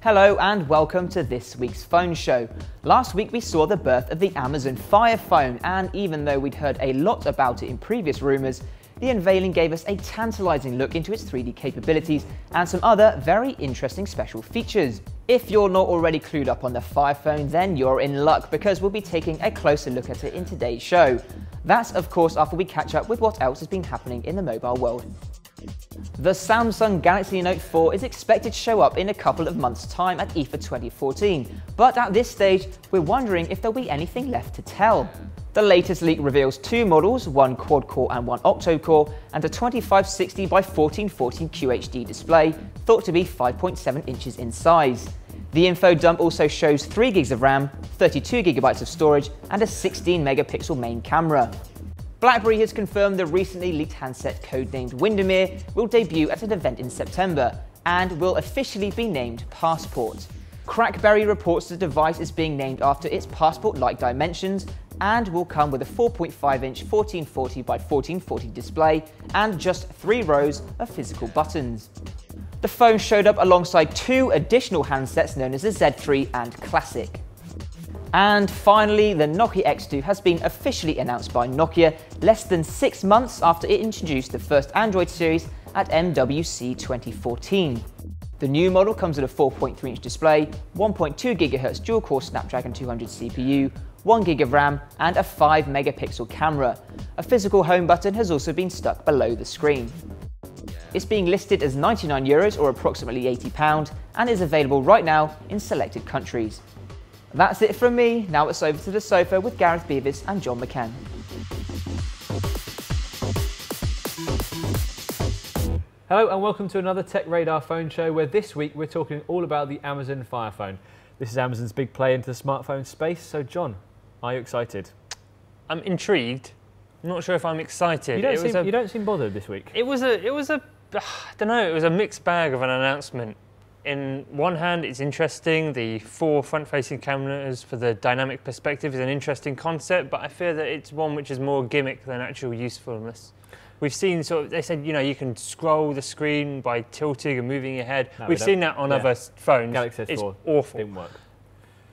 Hello and welcome to this week's phone show. Last week we saw the birth of the Amazon Fire Phone, and even though we'd heard a lot about it in previous rumours, the unveiling gave us a tantalising look into its 3D capabilities and some other very interesting special features. If you're not already clued up on the Fire Phone, then you're in luck because we'll be taking a closer look at it in today's show. That's of course after we catch up with what else has been happening in the mobile world. The Samsung Galaxy Note 4 is expected to show up in a couple of months' time at IFA 2014, but at this stage we're wondering if there'll be anything left to tell. The latest leak reveals two models, one quad-core and one octo-core, and a 2560 by 1440 QHD display, thought to be 5.7 inches in size. The info dump also shows 3 gigs of RAM, 32 gigabytes of storage, and a 16 megapixel main camera. BlackBerry has confirmed the recently leaked handset codenamed Windermere will debut at an event in September and will officially be named Passport. Crackberry reports the device is being named after its Passport-like dimensions and will come with a 4.5-inch 1440 by 1440 display and just 3 rows of physical buttons. The phone showed up alongside 2 additional handsets known as the Z3 and Classic. And finally, the Nokia X2 has been officially announced by Nokia less than 6 months after it introduced the first Android series at MWC 2014. The new model comes with a 4.3-inch display, 1.2 GHz dual-core Snapdragon 200 CPU, 1 GB of RAM, and a 5 megapixel camera. A physical home button has also been stuck below the screen. It's being listed as €99 or approximately £80 and is available right now in selected countries. That's it from me. Now it's over to the sofa with Gareth Beavis and John McCann. Hello and welcome to another Tech Radar phone show where this week we're talking all about the Amazon Fire Phone. This is Amazon's big play into the smartphone space. So John, are you excited? I'm intrigued. I'm not sure if I'm excited. You don't seem bothered this week. It was a mixed bag of an announcement. In one hand, it's interesting. The 4 front-facing cameras for the dynamic perspective is an interesting concept, but I fear that it's one which is more gimmick than actual usefulness. We've seen they said, you can scroll the screen by tilting and moving your head. We've seen that on other phones. Galaxy S4 it's awful. Didn't work.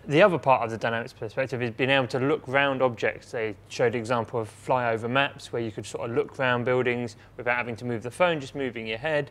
The other part of the dynamics perspective is being able to look round objects. They showed an example of flyover maps where you could sort of look round buildings without having to move the phone, just moving your head.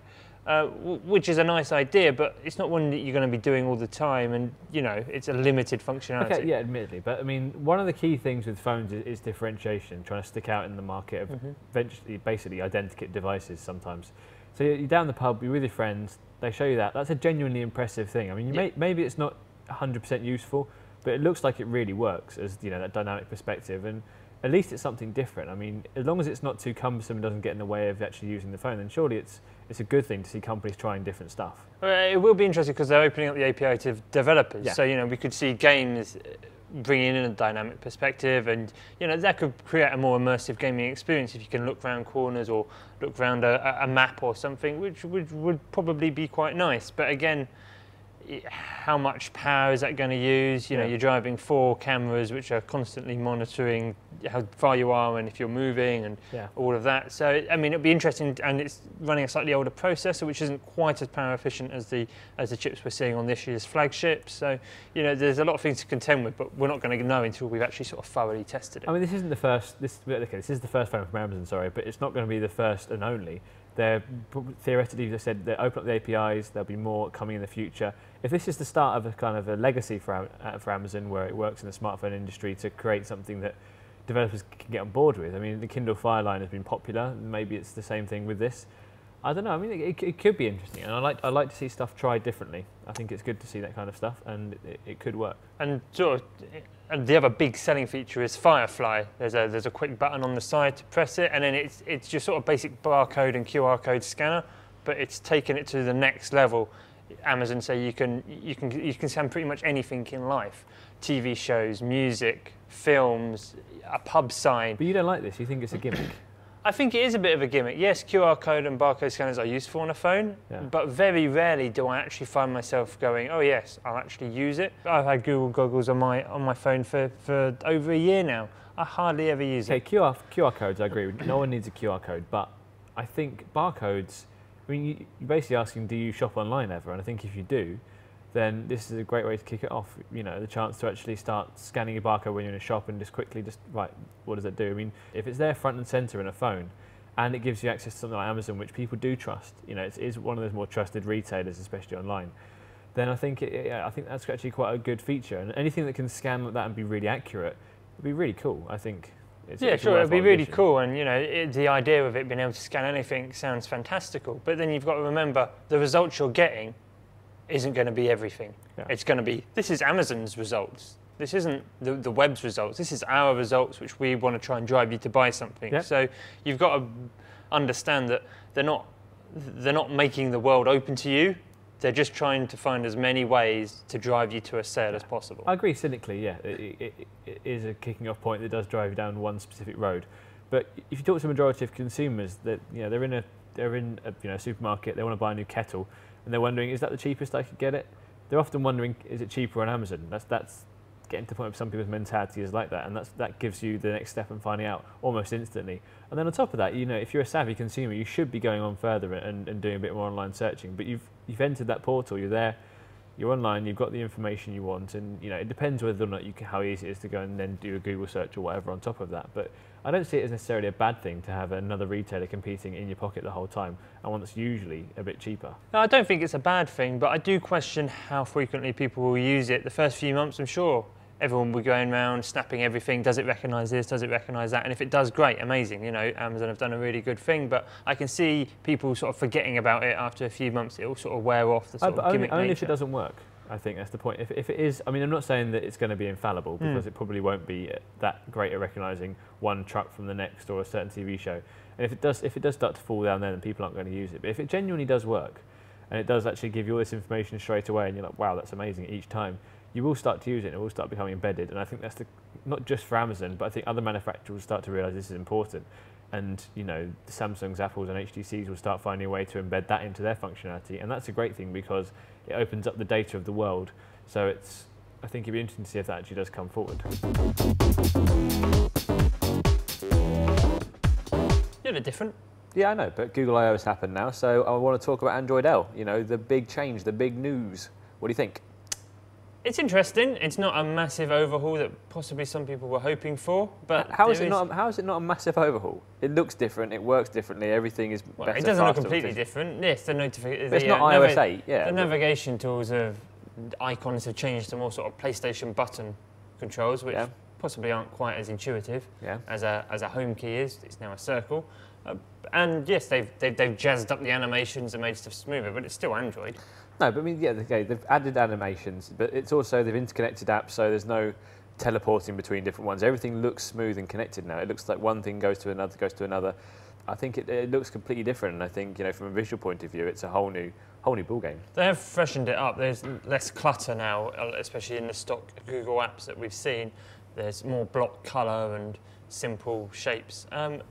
Which is a nice idea, but it's not one that you're going to be doing all the time, and it's a limited functionality. Okay, yeah, admittedly, but I mean, one of the key things with phones is differentiation, trying to stick out in the market of eventually, basically, identikit devices sometimes. So you're down the pub, you're with your friends, they show you that. That's a genuinely impressive thing. I mean, maybe it's not 100% useful, but it looks like it really works as that dynamic perspective, and at least it's something different. I mean, as long as it's not too cumbersome and doesn't get in the way of actually using the phone, then surely it's a good thing to see companies trying different stuff. It will be interesting because they're opening up the API to developers. Yeah. So, we could see games bringing in a dynamic perspective, and, that could create a more immersive gaming experience if you can look around corners or look around a map or something, which would probably be quite nice. But again, how much power is that going to use? You're driving 4 cameras which are constantly monitoring how far you are and if you're moving and all of that. So I mean, it'll be interesting, and it's running a slightly older processor which isn't quite as power efficient as the chips we're seeing on this year's flagship. So there's a lot of things to contend with, but we're not going to know until we've actually sort of thoroughly tested it. I mean, this isn't the first. This is the first phone from Amazon, sorry, but it's not going to be the first and only. They're theoretically, they said they open up the APIs. There'll be more coming in the future. If this is the start of a kind of a legacy for Amazon, where it works in the smartphone industry to create something that developers can get on board with. I mean, the Kindle Fire line has been popular. Maybe it's the same thing with this. I don't know. I mean, it could be interesting, and I like to see stuff tried differently. I think it's good to see that kind of stuff, and it could work. And and the other big selling feature is Firefly. There's a quick button on the side to press it, and then it's just sort of basic barcode and QR code scanner, but it's taken it to the next level. Amazon say you can scan pretty much anything in life: TV shows, music, films, a pub sign. But you don't like this. You think it's a gimmick. I think it is a bit of a gimmick. Yes, QR code and barcode scanners are useful on a phone, but very rarely do I actually find myself going, oh yes, I'll actually use it. I've had Google goggles on my phone for over a year now. I hardly ever use it. Okay, QR codes, I agree. No one needs a QR code, but I think barcodes, I mean, you're basically asking, do you shop online ever? And I think if you do, then this is a great way to kick it off. You know, the chance to actually start scanning your barcode when you're in a shop and just quickly right, what does it do? I mean, if it's there front and center in a phone, and it gives you access to something like Amazon, which people do trust, you know, it is one of those more trusted retailers, especially online, then I think I think that's actually quite a good feature. And anything that can scan like that and be really accurate would be really cool, I think. Yeah, sure, it'd be really cool, and you know, the idea of it being able to scan anything sounds fantastical. But then you've got to remember the results you're getting isn't going to be everything. Yeah. It's going to be, this is Amazon's results. This isn't the web's results. This is our results, which we want to try and drive you to buy something. Yep. So you've got to understand that they're not making the world open to you. They're just trying to find as many ways to drive you to a sale as possible. I agree cynically, yeah. It is a kicking off point that does drive you down one specific road. But if you talk to a majority of consumers, that they're in a supermarket, they want to buy a new kettle, and they're wondering, is that the cheapest I could get it? They're often wondering, is it cheaper on Amazon? That's getting to the point of some people's mentality is like that, and that gives you the next step and finding out almost instantly. And then on top of that, you know, if you're a savvy consumer, you should be going on further and doing a bit more online searching. But you've entered that portal, you're there, you're online, you've got the information you want, and you know, it depends whether or not how easy it is to go and then do a Google search or whatever on top of that. But I don't see it as necessarily a bad thing to have another retailer competing in your pocket the whole time, and one that's usually a bit cheaper. No, I don't think it's a bad thing, but I do question how frequently people will use it. The first few months, I'm sure everyone will be going around snapping everything. Does it recognise this? Does it recognise that? And if it does, great, amazing. You know, Amazon have done a really good thing, but I can see people sort of forgetting about it after a few months. It'll sort of wear off the sort of gimmick only nature. If it doesn't work. I think that's the point. If it is, I mean, I'm not saying that it's going to be infallible, because it probably won't be that great at recognising one truck from the next or a certain TV show. And if it does start to fall down there, then people aren't going to use it. But if it genuinely does work, and it does actually give you all this information straight away, and you're like, wow, that's amazing each time, you will start to use it, and it will start becoming embedded. And I think that's not just for Amazon, but I think other manufacturers will start to realise this is important. And you know, the Samsungs, Apples, and HTCs will start finding a way to embed that into their functionality, and that's a great thing because it opens up the data of the world. So I think it'd be interesting to see if that actually does come forward. You're a bit different. Yeah, I know, but Google I/O has happened now, so I want to talk about Android L. You know, the big change, the big news. What do you think? It's interesting. It's not a massive overhaul that possibly some people were hoping for, but how is it not a massive overhaul? It looks different. It works differently. Everything is better. It doesn't look completely different. Yes, the notification. It's not iOS 8. Yeah. The navigation tools icons have changed to more sort of PlayStation button controls, which possibly aren't quite as intuitive as a home key is. It's now a circle. And yes, they've jazzed up the animations and made stuff smoother, but it's still Android. No, but I mean, yeah, okay, they've added animations, but it's also, they've interconnected apps, so there's no teleporting between different ones. Everything looks smooth and connected now. It looks like one thing goes to another, I think it looks completely different, and I think, you know, from a visual point of view, it's a whole new ball game. They have freshened it up. There's less clutter now, especially in the stock Google apps that we've seen. There's more block colour and simple shapes, and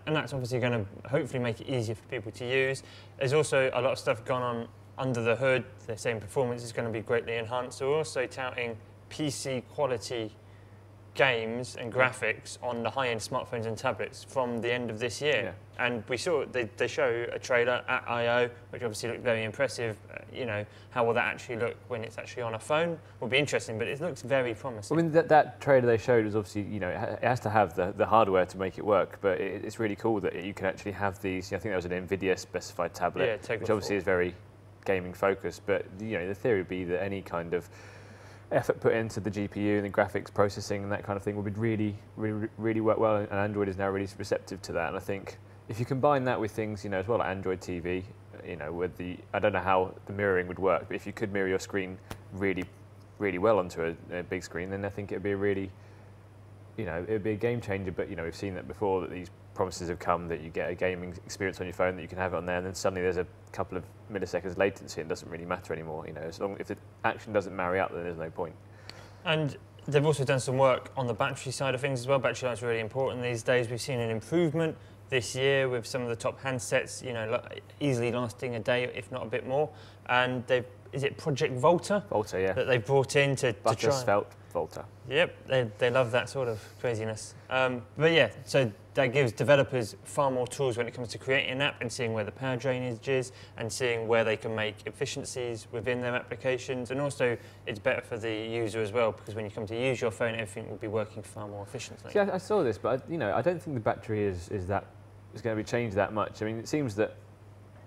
that's obviously going to hopefully make it easier for people to use. There's also a lot of stuff going on under the hood. They're saying performance is going to be greatly enhanced. They're also touting PC quality games and graphics on the high-end smartphones and tablets from the end of this year. Yeah. And we saw they show a trailer at I/O, which obviously looked very impressive. You know, how will that actually look when it's actually on a phone? Will be interesting, but it looks very promising. I mean, that trailer they showed was obviously, you know, it has to have the hardware to make it work, but it's really cool that you can actually have these. I think there was an NVIDIA specified tablet, which obviously is very gaming focused, but you know, the theory would be that any kind of effort put into the GPU and the graphics processing and that kind of thing would really work well, and Android is now really receptive to that. And I think if you combine that with things, you know, as well, like Android TV, you know, with I don't know how the mirroring would work, but if you could mirror your screen really well onto a big screen, then I think it'd be a really, you know, it'd be a game changer. But you know, we've seen that before, that these promises have come that you get a gaming experience on your phone, that you can have it on there, and then suddenly there's a couple of milliseconds latency and it doesn't really matter anymore. You know, as long if the action doesn't marry up, then there's no point. And they've also done some work on the battery side of things as well. Battery life is really important these days. We've seen an improvement this year with some of the top handsets, you know, easily lasting a day, if not a bit more. And is it Project Volta? Volta, yeah. That they've brought in to try. Svelte Volta. Yep, they love that sort of craziness. But yeah, so that gives developers far more tools when it comes to creating an app and seeing where the power drainage is and seeing where they can make efficiencies within their applications. And also, it's better for the user as well, because when you come to use your phone, everything will be working far more efficiently. See, I saw this, but I don't think the battery is going to be changed that much. I mean, it seems that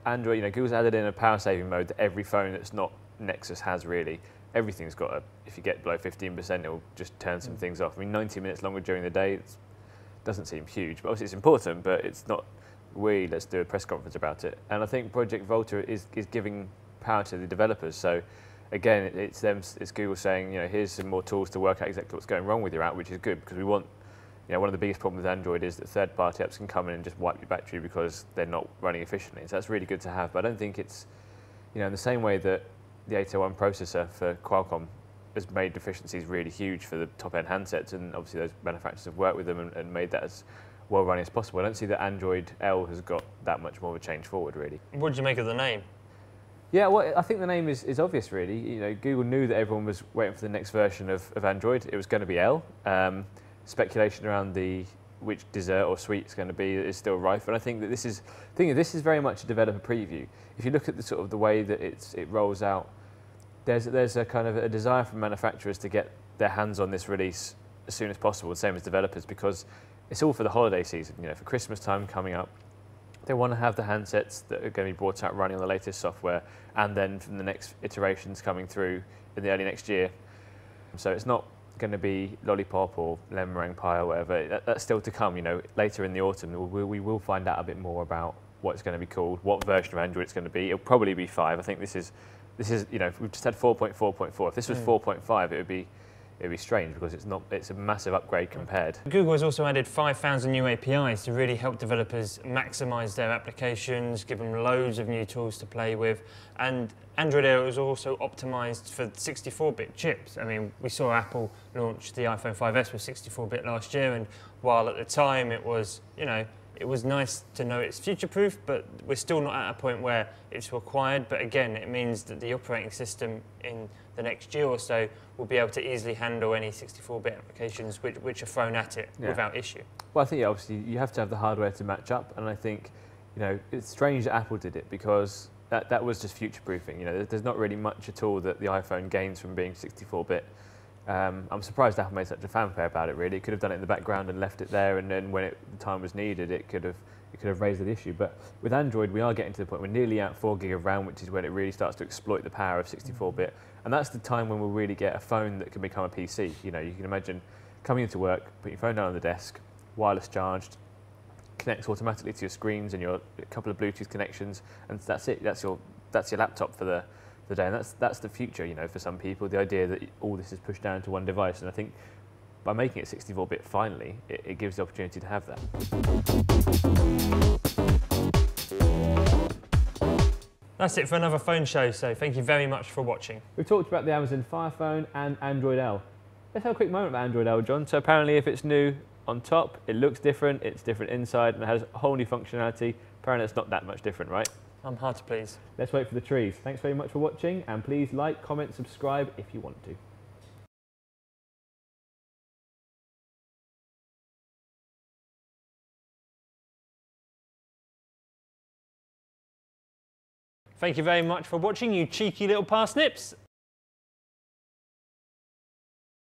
Android, Google's added in a power saving mode that every phone that's not Nexus has really. Everything's got if you get below 15%, it will just turn some things off. I mean, 90 minutes longer during the day doesn't seem huge, but obviously it's important, but it's not really, let's do a press conference about it. And I think Project Volta is giving power to the developers. So again, it's Google saying, here's some more tools to work out exactly what's going wrong with your app, which is good, because we want, one of the biggest problems with Android is that third-party apps can come in and just wipe your battery because they're not running efficiently. So that's really good to have, but I don't think it's, in the same way that the 801 processor for Qualcomm has made efficiencies really huge for the top-end handsets, and obviously those manufacturers have worked with them and made that as well running as possible. I don't see that Android L has got that much more of a change forward, really. What did you make of the name? Yeah, well, I think the name is obvious, really. Google knew that everyone was waiting for the next version of Android. It was going to be L. Speculation around which dessert or sweet it's going to be is still rife, and I think that this is very much a developer preview. If you look at the way that it rolls out, there's a kind of a desire from manufacturers to get their hands on this release as soon as possible, the same as developers, because it's all for the holiday season. For Christmas time coming up, they want to have the handsets that are going to be brought out running on the latest software, and then from the next iterations coming through in the early next year. So it's not going to be Lollipop or Lemon Meringue Pie or whatever. That's still to come. Later in the autumn, we will find out a bit more about what it's going to be called, what version of Android it's going to be. It'll probably be 5. I think this is we've just had 4.4.4. If this was 4.5, it would be strange, because it's a massive upgrade compared. Google has also added 5,000 new APIs to really help developers maximize their applications, give them loads of new tools to play with. And Android L is also optimized for 64-bit chips. I mean, we saw Apple launch the iPhone 5S with 64-bit last year, and while at the time it was, it was nice to know it's future-proof, but we're still not at a point where it's required. But again, it means that the operating system in the next year or so will be able to easily handle any 64-bit applications which are thrown at it without issue. Well, I think obviously you have to have the hardware to match up, and I think it's strange that Apple did it, because that was just future-proofing. There's not really much at all that the iPhone gains from being 64-bit. I'm surprised Apple made such a fanfare about it, really. It could have done it in the background and left it there, and then when the time was needed, it could have raised the issue. But with Android, we are getting to the point we're nearly at 4 gig of RAM, which is when it really starts to exploit the power of 64-bit. And that's the time when we'll really get a phone that can become a PC. You can imagine coming into work, put your phone down on the desk, wireless charged, connects automatically to your screens and a couple of Bluetooth connections, and that's it. That's your laptop for the day, and that's the future. For some people, the idea that all this is pushed down to one device, and I think by making it 64-bit finally, it gives the opportunity to have that. That's it for another phone show, so thank you very much for watching. We've talked about the Amazon Fire Phone and Android L. Let's have a quick moment about Android L, John. So apparently if it's new on top, it looks different, it's different inside, and it has a whole new functionality. Apparently it's not that much different, right? I'm hard to please. Let's wait for the trees. Thanks very much for watching, and please like, comment, subscribe if you want to. Thank you very much for watching, you cheeky little parsnips.